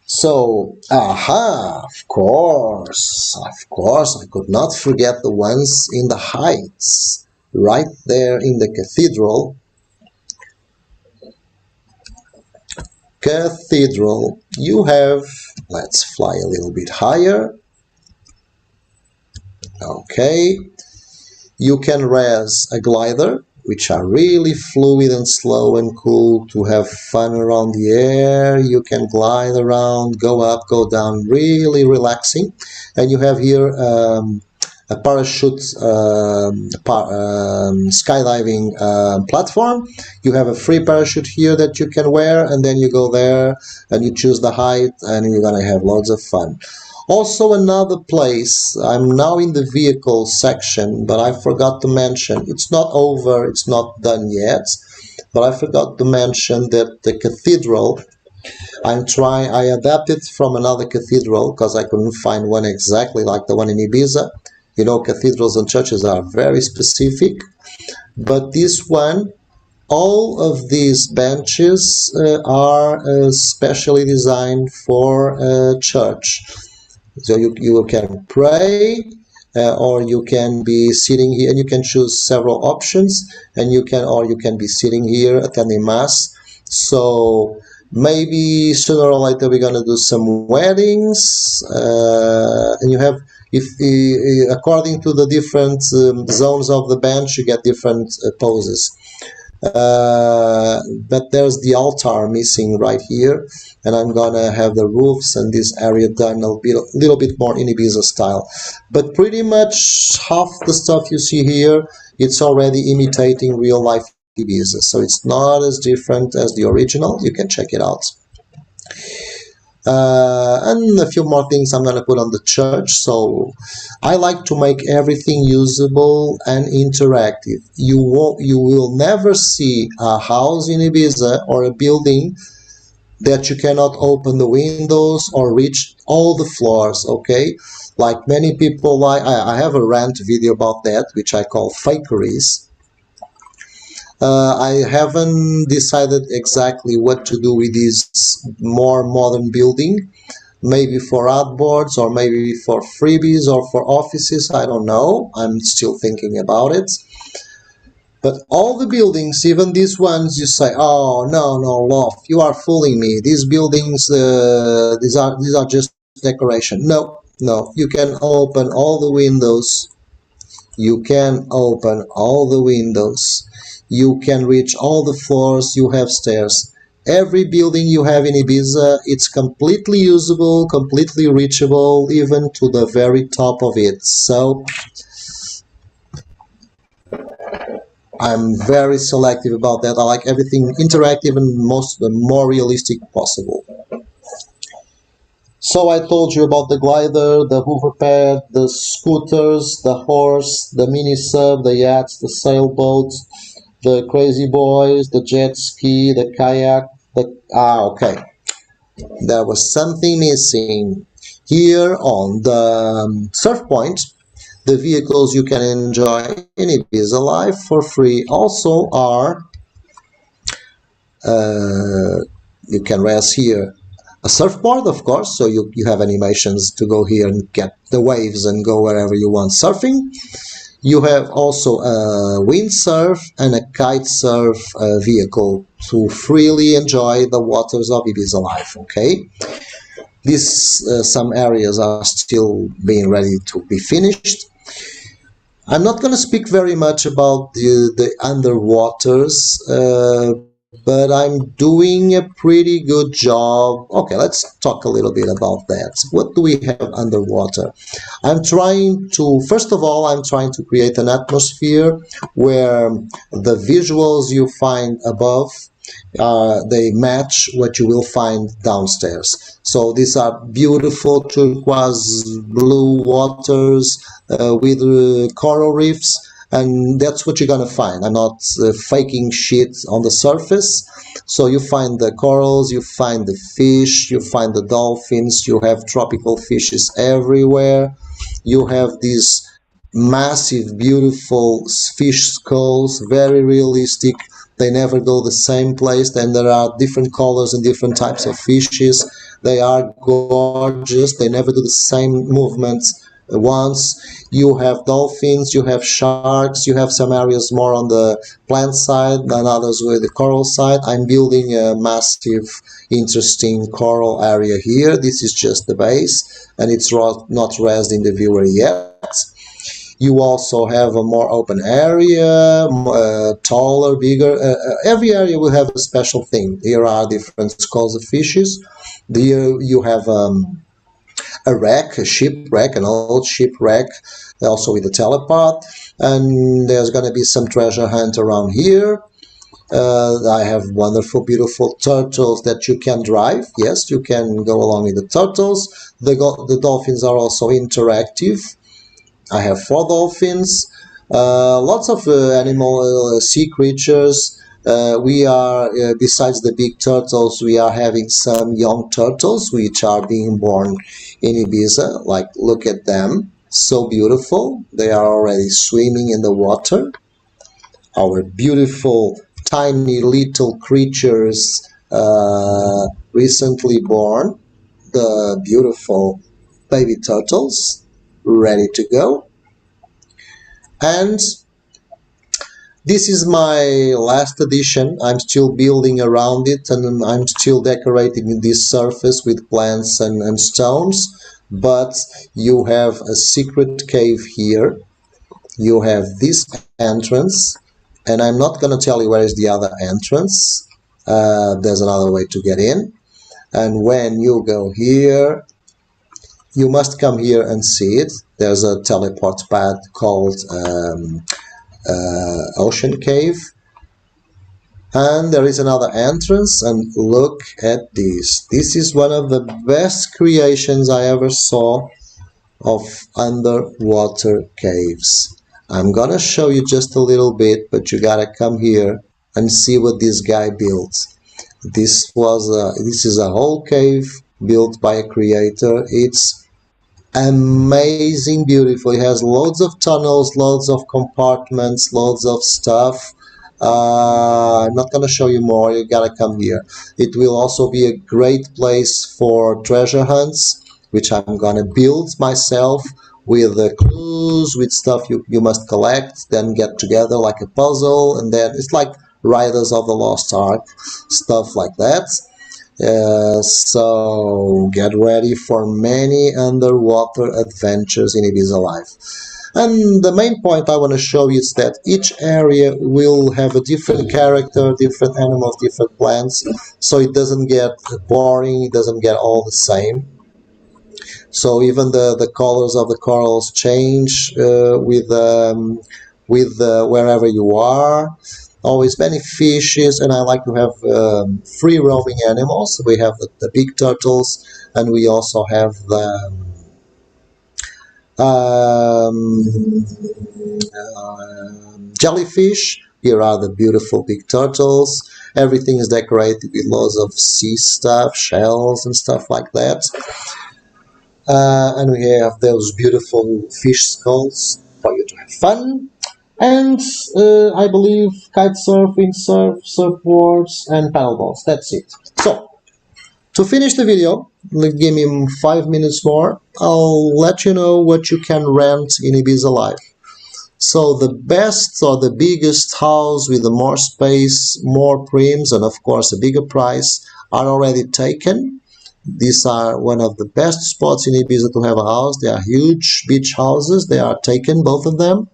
A: So, of course, I could not forget the ones in the heights, right there in the cathedral. You have, let's fly a little bit higher. Okay, you can res a glider, which are really fluid and slow and cool to have fun around the air. You can glide around, go up, go down, really relaxing. And you have here a parachute skydiving platform. You have a free parachute here that you can wear, and then you go there and you choose the height, and you're gonna have loads of fun. Also, another place, I'm now in the vehicle section, but I forgot to mention, it's not over, it's not done yet, but I forgot to mention that the cathedral, I adapted from another cathedral because I couldn't find one exactly like the one in Ibiza. You know, cathedrals and churches are very specific, but this one, all of these benches are specially designed for church. So you can pray, or you can be sitting here, and you can choose several options, and you can be sitting here attending mass. So maybe sooner or later we're gonna do some weddings, and you have, if according to the different zones of the bench, you get different poses. But there's the altar missing right here, and I'm gonna have the roofs and this area done a little bit more in Ibiza style. But pretty much half the stuff you see here, it's already imitating real life Ibiza, so it's not as different as the original. You can check it out. And a few more things I'm going to put on the church. So I like to make everything usable and interactive. You will never see a house in Ibiza or a building that you cannot open the windows or reach all the floors, okay? Like many people, I have a rant video about that, which I call fakeries. I haven't decided exactly what to do with this more modern building. Maybe for outboards, or maybe for freebies, or for offices. I don't know. I'm still thinking about it. But all the buildings, even these ones, you say, "Oh no, Loff, you are fooling me. These buildings, these are just decoration." No. You can open all the windows. You can open all the windows. You can reach all the floors. You have stairs. Every building you have in Ibiza, it's completely usable, completely reachable, even to the very top of it. So I'm very selective about that. I like everything interactive and more realistic possible. So I told you about the glider, the hover pad, the scooters, the horse, the mini sub, the yachts, the sailboats, the crazy boys, the jet ski, the kayak, okay. There was something missing. Here on the surf point, the vehicles you can enjoy in Ibiza Life for free also are, you can rest here a surfboard, of course, so you have animations to go here and get the waves and go wherever you want surfing. You have also a windsurf and a kite surf vehicle to freely enjoy the waters of Ibiza Life, okay? Some areas are still being ready to be finished. I'm not going to speak very much about the underwaters but I'm doing a pretty good job. Okay, let's talk a little bit about that. What do we have underwater? First of all, I'm trying to create an atmosphere where the visuals you find above they match what you will find downstairs. So these are beautiful turquoise blue waters with coral reefs, and that's what you're gonna find. I'm not faking shit on the surface. So you find the corals, you find the fish, you find the dolphins, you have tropical fishes everywhere. You have these massive, beautiful fish skulls, very realistic. They never go the same place, and there are different colors and different types of fishes. They are gorgeous. They never do the same movements once. You have dolphins, you have sharks, you have some areas more on the plant side than others with the coral side. I'm building a massive, interesting coral area here. This is just the base, and it's not raised in the viewer yet. You also have a more open area, taller, bigger. Every area will have a special thing. Here are different skulls of fishes. Here you have a wreck, a shipwreck, an old shipwreck, also with a telepod. And there's going to be some treasure hunt around here. I have wonderful, beautiful turtles that you can drive. Yes, you can go along with the turtles. The dolphins are also interactive. I have 4 dolphins, lots of animal sea creatures. We are, besides the big turtles, we are having some young turtles which are being born in Ibiza. Like, look at them, so beautiful. They are already swimming in the water. Our beautiful, tiny little creatures recently born, the beautiful baby turtles, ready to go. And this is my last edition. I'm still building around it, and I'm still decorating this surface with plants and stones. But you have a secret cave here. You have this entrance, and I'm not going to tell you where is the other entrance. There's another way to get in. And when you go here, you must come here and see it. There's a teleport pad called Ocean Cave. And there is another entrance, and look at this. This is one of the best creations I ever saw of underwater caves. I'm gonna show you just a little bit, but you gotta come here and see what this guy built. This is a whole cave built by a creator. It's amazing, beautiful. It has loads of tunnels, loads of compartments, loads of stuff. I'm not going to show you more. You gotta come here. It will also be a great place for treasure hunts, which I'm gonna build myself with clues, with stuff you must collect, then get together like a puzzle, and then it's like Riders of the Lost Ark, stuff like that. So get ready for many underwater adventures in Ibiza Life. And the main point I want to show you is that each area will have a different character, different animals, different plants, so it doesn't get boring, it doesn't get all the same. So even the colors of the corals change with wherever you are. Always many fishes, and I like to have free roaming animals. We have the big turtles, and we also have the jellyfish. Here are the beautiful big turtles. Everything is decorated with lots of sea stuff, shells and stuff like that. And we have those beautiful fish skulls for you to have fun. And I believe kite surfing, surfboards, and paddleboards. That's it. So, to finish the video, give me 5 minutes more. I'll let you know what you can rent in Ibiza Life. So the best or the biggest house with the more space, more prims, and of course a bigger price are already taken. These are one of the best spots in Ibiza to have a house. They are huge beach houses. They are taken, both of them.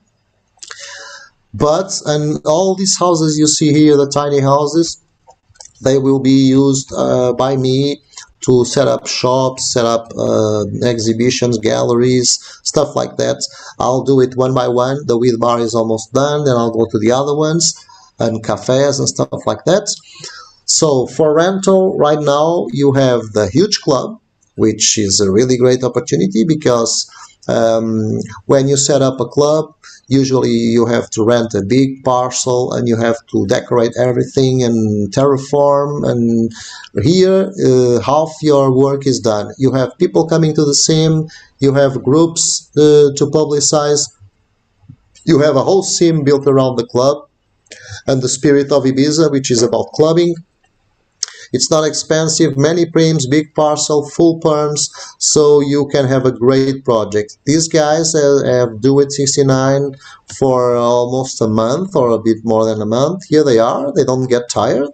A: And all these houses you see here, the tiny houses, They will be used by me to set up shops, set up exhibitions, galleries, stuff like that. I'll do it one by one. The weed bar is almost done, then I'll go to the other ones and cafes and stuff like that. So for rental, right now you have the huge club, which is a really great opportunity because when you set up a club, usually you have to rent a big parcel and you have to decorate everything and terraform. And here, half your work is done. You have people coming to the sim, you have groups to publicize, you have a whole sim built around the club and the spirit of Ibiza, which is about clubbing. It's not expensive, many prims, big parcel, full perms, so you can have a great project. These guys have Do It 69 for almost a month or a bit more than a month. Here they are, they don't get tired.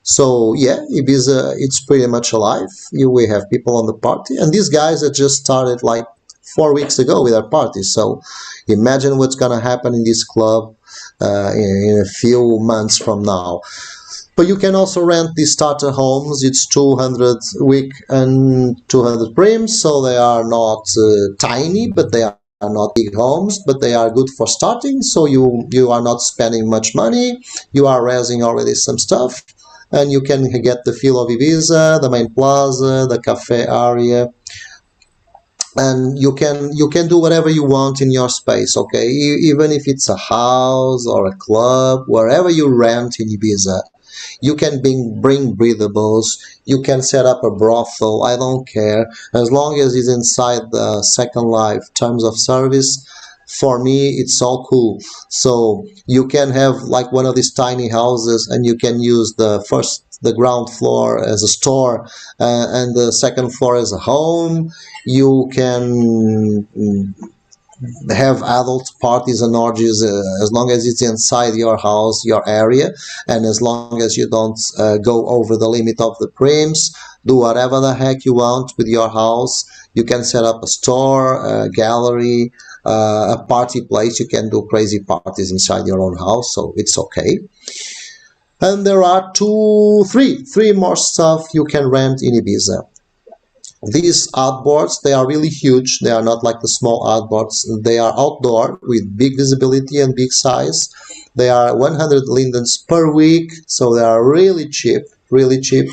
A: So yeah, Ibiza, it's pretty much alive. We have people on the party, and these guys that just started like 4 weeks ago with their party. So imagine what's gonna happen in this club in a few months from now. But you can also rent the starter homes. It's 200 week and 200 prims, so they are not tiny, but they are not big homes, but they are good for starting. So you are not spending much money. You are raising already some stuff, and you can get the feel of Ibiza, the main plaza, the cafe area, and you can do whatever you want in your space. Okay, even if it's a house or a club, wherever you rent in Ibiza. You can bring breathables, you can set up a brothel, I don't care, as long as it's inside the Second Life terms of service. For me, it's all cool. So you can have like one of these tiny houses and you can use the ground floor as a store and the second floor as a home. You can have adult parties and orgies as long as it's inside your house, your area, and as long as you don't go over the limit of the prims. Do whatever the heck you want with your house. You can set up a store, a gallery, a party place. You can do crazy parties inside your own house, so it's okay. And there are three more stuff you can rent in Ibiza. These outboards, they are really huge. They are not like the small outboards. They are outdoor with big visibility and big size. They are 100 lindens per week, so they are really cheap, really cheap.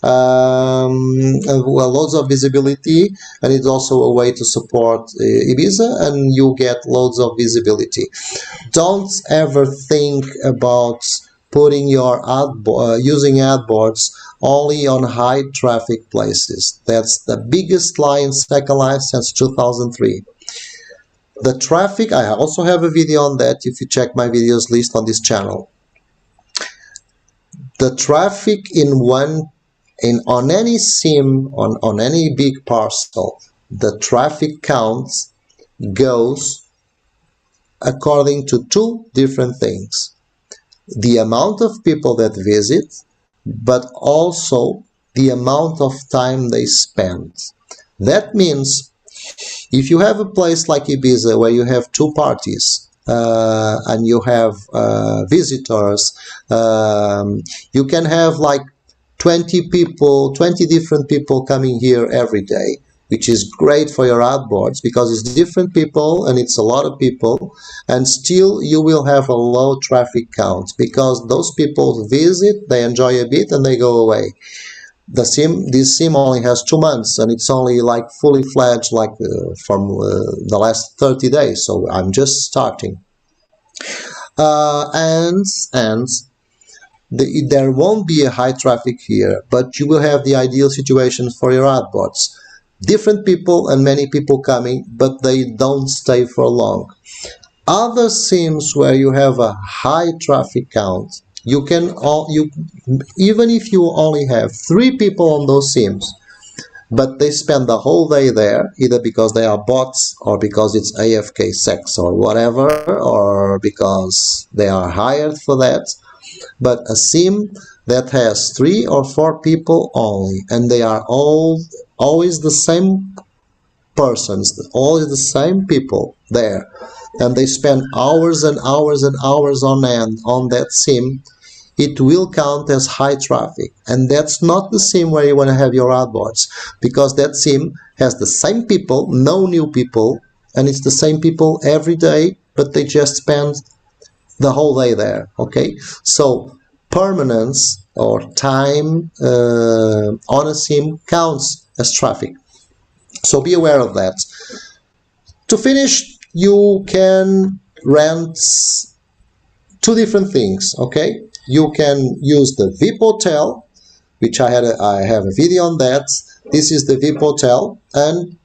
A: Well, loads of visibility, and it's also a way to support Ibiza, and you get loads of visibility. Don't ever think about putting your using adboards only on high traffic places. That's the biggest lie in Second Life since 2003. The traffic, I also have a video on that if you check my videos list on this channel. The traffic on any sim, on any big parcel, the traffic count goes according to two different things. The amount of people that visit, but also the amount of time they spend. That means if you have a place like Ibiza where you have two parties and you have visitors, you can have like 20 people, 20 different people coming here every day, which is great for your outboards because it's different people and it's a lot of people, and still you will have a low traffic count because those people visit, they enjoy a bit and they go away. This sim only has 2 months and it's only like fully fledged like from the last 30 days, so I'm just starting. There won't be a high traffic here, but you will have the ideal situations for your outboards. Different people and many people coming, but they don't stay for long. Other sims where you have a high traffic count, even if you only have 3 people on those sims, but they spend the whole day there, either because they are bots or because it's AFK sex or whatever, or because they are hired for that. But a sim that has 3 or 4 people only, and they are always the same persons, always the same people there, and they spend hours and hours and hours on end on that sim, it will count as high traffic. And that's not the sim where you want to have your outboards, because that sim has the same people, no new people, and it's the same people every day, but they just spend the whole day there. Okay, so permanence or time on a sim counts as traffic, so be aware of that. To finish, you can rent two different things. Okay, you can use the VIP hotel, which I have a video on that. This is the VIP hotel, and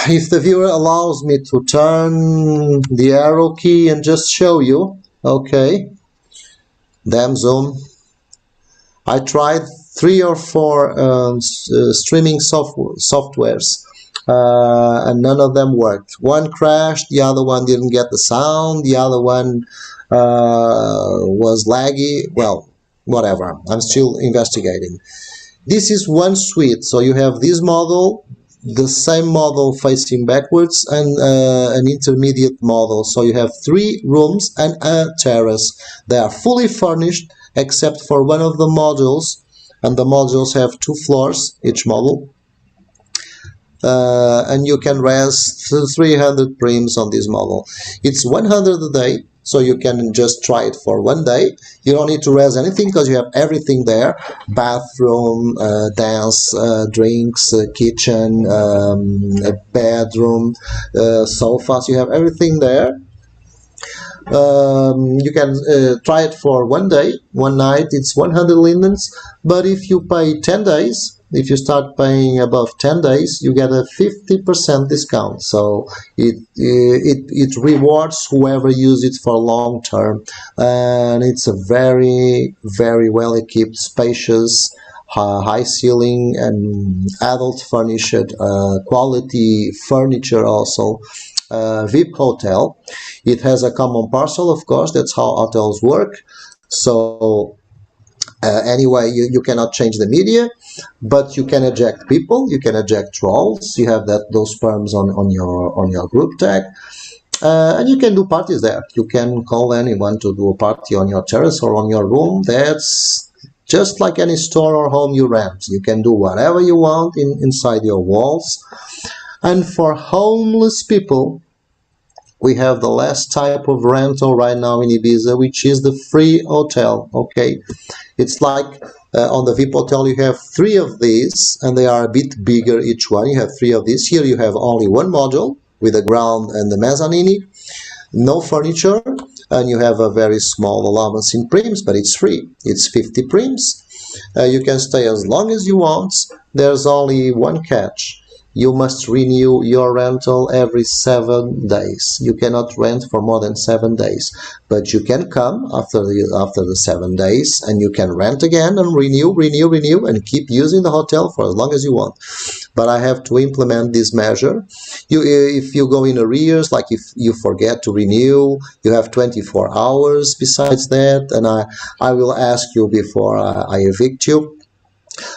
A: if the viewer allows me to turn the arrow key and just show you, okay, damn zoom. I tried 3 or 4 streaming softwares, and none of them worked. One crashed, the other one didn't get the sound, the other one was laggy. Well, whatever, I'm still investigating. This is one suite, so you have this model, the same model facing backwards, and an intermediate model. So you have 3 rooms and a terrace. They are fully furnished except for one of the modules, and the modules have 2 floors each model. And you can rest 300 prims on this model. It's 100 a day, so you can just try it for one day. You don't need to rest anything because you have everything there: bathroom, dance, drinks, kitchen, a bedroom, sofas. You have everything there. You can try it for one day, one night. It's 100 lindens, but if you pay 10 days, if you start paying above 10 days, you get a 50% discount. So it rewards whoever uses it for long term, and it's a very, very well equipped, spacious, high ceiling and adult furnished, quality furniture also. VIP hotel. It has a common parcel, of course. That's how hotels work. So anyway, you cannot change the media, but you can eject people, you can eject trolls. You have those perms on your group tag, and you can do parties there. You can call anyone to do a party on your terrace or on your room. That's just like any store or home you rent. You can do whatever you want inside your walls. And for homeless people, we have the last type of rental right now in Ibiza, which is the free hotel. Okay, it's like on the VIP hotel you have 3 of these, and they are a bit bigger each one. You have 3 of these. Here you have only one module with the ground and the mezzanine, no furniture, and you have a very small allowance in prims, but it's free. It's 50 prims. You can stay as long as you want. There's only one catch. You must renew your rental every 7 days. You cannot rent for more than 7 days, but you can come after the 7 days, and you can rent again and renew, and keep using the hotel for as long as you want. But I have to implement this measure. If you go in arrears, like if you forget to renew, you have 24 hours besides that, and I will ask you before I evict you.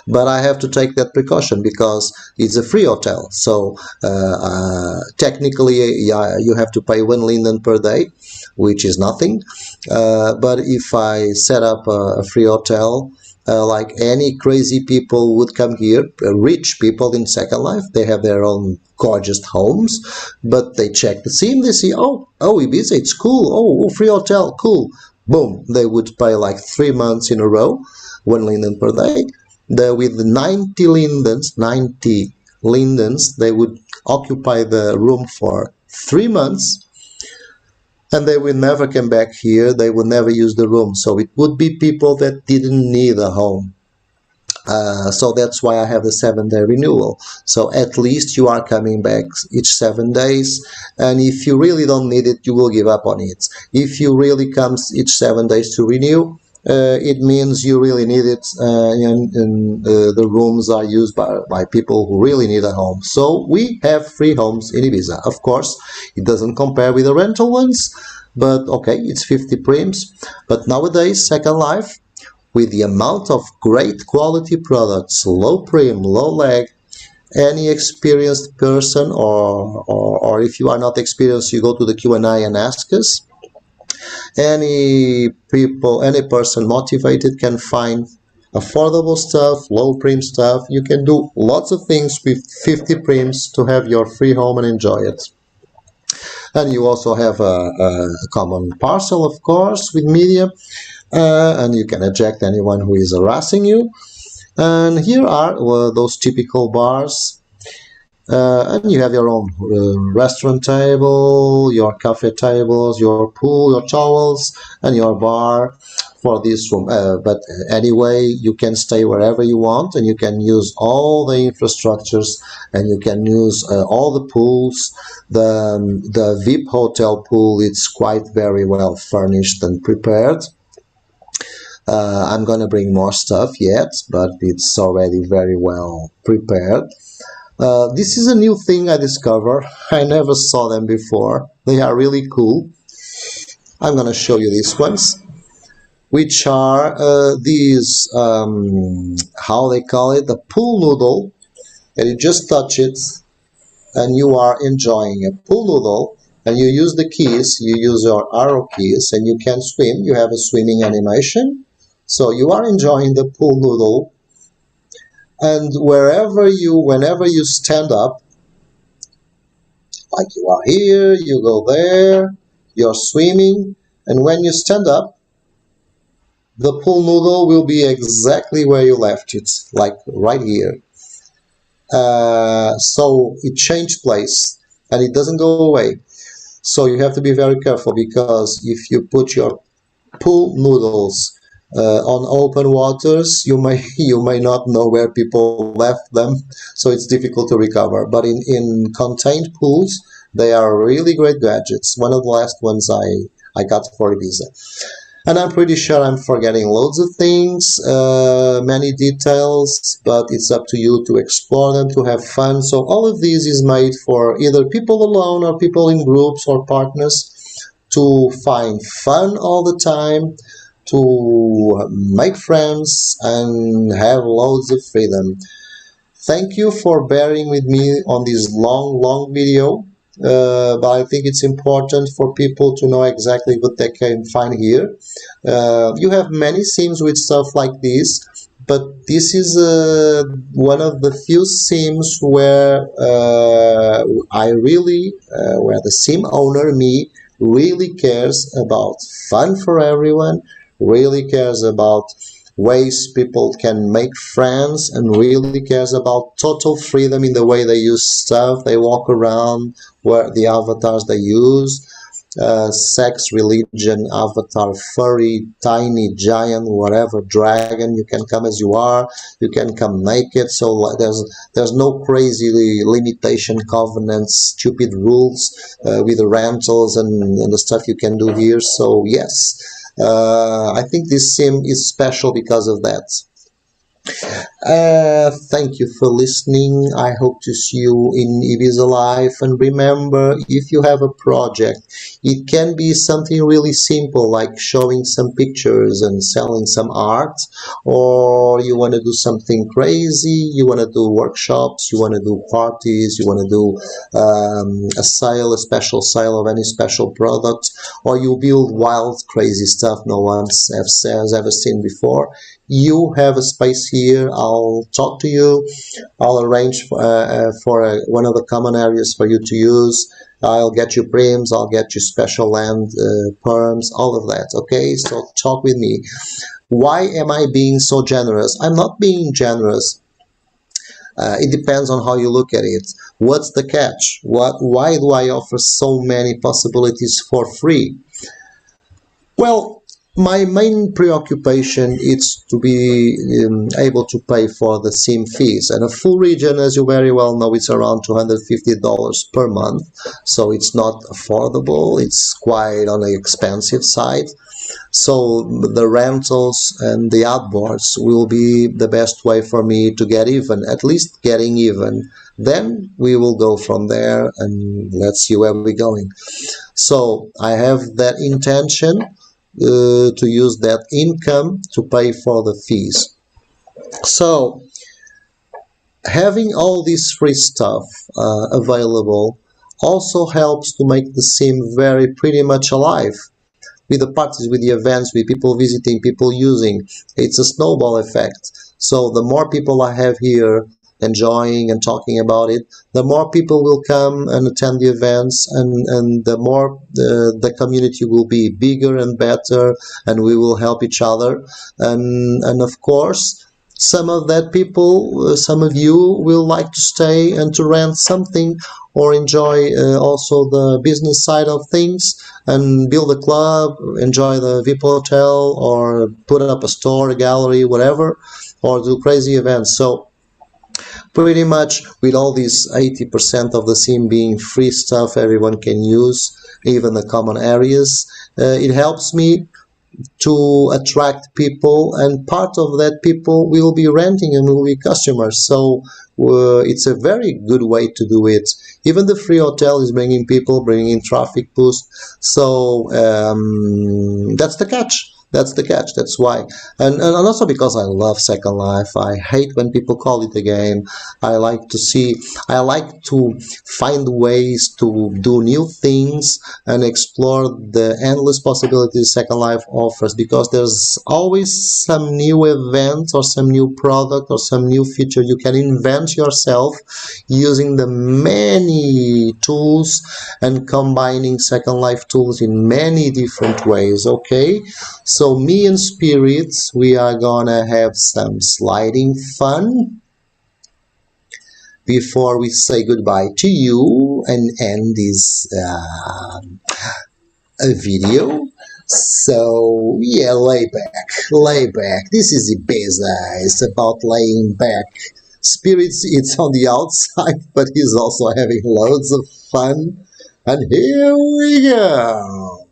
A: But I have to take that precaution because it's a free hotel. So technically, you have to pay 1 linden per day, which is nothing. But if I set up a free hotel, like any crazy people would come here, rich people in Second Life, they have their own gorgeous homes, but they check the sim, they see, oh, Ibiza, it's cool, oh, free hotel, cool. Boom, they would pay like 3 months in a row, 1 linden per day. With 90 lindens, they would occupy the room for 3 months, and they will never come back here. They will never use the room. So it would be people that didn't need a home. So that's why I have the 7-day renewal. So at least you are coming back each 7 days, and if you really don't need it, you will give up on it. If you really come each 7 days to renew, it means you really need it, and the rooms are used by people who really need a home. So we have free homes in Ibiza. Of course, it doesn't compare with the rental ones, but okay, it's 50 prims. But nowadays, Second Life, with the amount of great quality products, low prim, low lag, any experienced person, or if you are not experienced, you go to the Q&A and ask us. Any person motivated can find affordable stuff, low prim stuff. You can do lots of things with 50 prims to have your free home and enjoy it. And you also have a common parcel, of course, with media, and you can eject anyone who is harassing you. And here are those typical bars. And you have your own restaurant table, your cafe tables, your pool, your towels, and your bar for this room. But anyway, you can stay wherever you want, and you can use all the infrastructures, and you can use all the pools. The VIP hotel pool, it's quite very well furnished and prepared. I'm gonna bring more stuff yet, but it's already very well prepared. This is a new thing I discovered. I never saw them before. They are really cool. I'm gonna show you these ones, which are these, how they call it, the pool noodle. And you just touch it, and you are enjoying a pool noodle. And you use the keys, you use your arrow keys, and you can swim. You have a swimming animation. So you are enjoying the pool noodle. And whenever you stand up, like you are here, you go there, you're swimming, and when you stand up, the pool noodle will be exactly where you left it, like right here. So it changed place, and it doesn't go away. So you have to be very careful, because if you put your pool noodles on open waters, you may not know where people left them, so it's difficult to recover. But in contained pools, they are really great gadgets. One of the last ones I got for Ibiza. And I'm pretty sure I'm forgetting loads of things, many details, but it's up to you to explore them, to have fun. So all of these is made for either people alone or people in groups or partners to find fun all the time, to make friends, and have loads of freedom. Thank you for bearing with me on this long video, but I think it's important for people to know exactly what they can find here. You have many sims with stuff like this, but this is one of the few sims where where the sim owner, me, really cares about fun for everyone, really cares about ways people can make friends, and really cares about total freedom in the way they use stuff, they walk around, where the avatars they use, sex, religion, avatar, furry, tiny, giant, whatever, dragon. You can come as you are, you can come naked. So there's no crazy limitation, covenants, stupid rules with the rentals and the stuff you can do here. So yes, I think this sim is special because of that. Thank you for listening. I hope to see you in Ibiza Life. And remember, if you have a project, it can be something really simple, like showing some pictures and selling some art, or you want to do something crazy, you want to do workshops, you want to do parties, you want to do a special sale of any special product, or you build wild, crazy stuff no one has ever seen before. You have a space here. I'll talk to you. I'll arrange for one of the common areas for you to use. I'll get you prims. I'll get you special land perms, all of that. Okay, so talk with me. Why am I being so generous? I'm not being generous. It depends on how you look at it. What's the catch? Why do I offer so many possibilities for free? Well, my main preoccupation is to be able to pay for the SIM fees. And a full region, as you very well know, it's around $250 per month. So it's not affordable. It's quite on the expensive side. So the rentals and the outboards will be the best way for me to get even, at least getting even. Then we will go from there, and let's see where we're going. So I have that intention to use that income to pay for the fees. So having all this free stuff available also helps to make the sim pretty much alive. with the parties, with the events, with people visiting, people using. It's a snowball effect. So the more people I have here enjoying and talking about it, the more people will come and attend the events, and the more the community will be bigger and better, and we will help each other. And of course, some of that people, some of you will like to stay and to rent something, or enjoy also the business side of things and build a club, enjoy the VIP hotel, or put up a store, a gallery, whatever, or do crazy events. So pretty much with all these 80% of the scene being free stuff everyone can use, even the common areas, it helps me to attract people, and part of that people will be renting and will be customers. So it's a very good way to do it. Even the free hotel is bringing people, bringing in traffic boost. So that's the catch. That's the catch. That's why. And also because I love Second Life. I hate when people call it a game. I like to find ways to do new things and explore the endless possibilities Second Life offers, because there's always some new event or some new product or some new feature you can invent yourself using the many tools and combining Second Life tools in many different ways. Okay, so me and Spirits, we are gonna have some sliding fun before we say goodbye to you and end this video. So yeah, lay back, lay back. This is Ibiza. It's about laying back. Spirits, it's on the outside, but he's also having loads of fun. And here we go.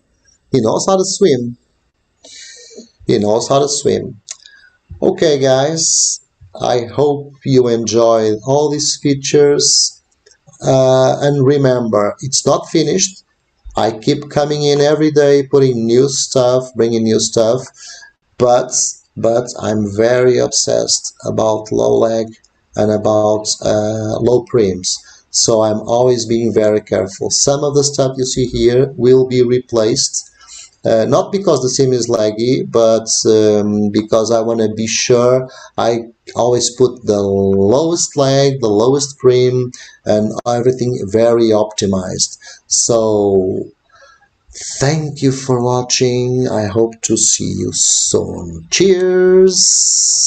A: He knows how to swim. He knows how to swim. Okay, guys, I hope you enjoyed all these features. And remember, it's not finished. I keep coming in every day, putting new stuff, bringing new stuff. But I'm very obsessed about low lag and about low prims. So I'm always being very careful. Some of the stuff you see here will be replaced. Not because the sim is laggy, but because I want to be sure I always put the lowest lag, the lowest prim, and everything very optimized. So thank you for watching. I hope to see you soon. Cheers!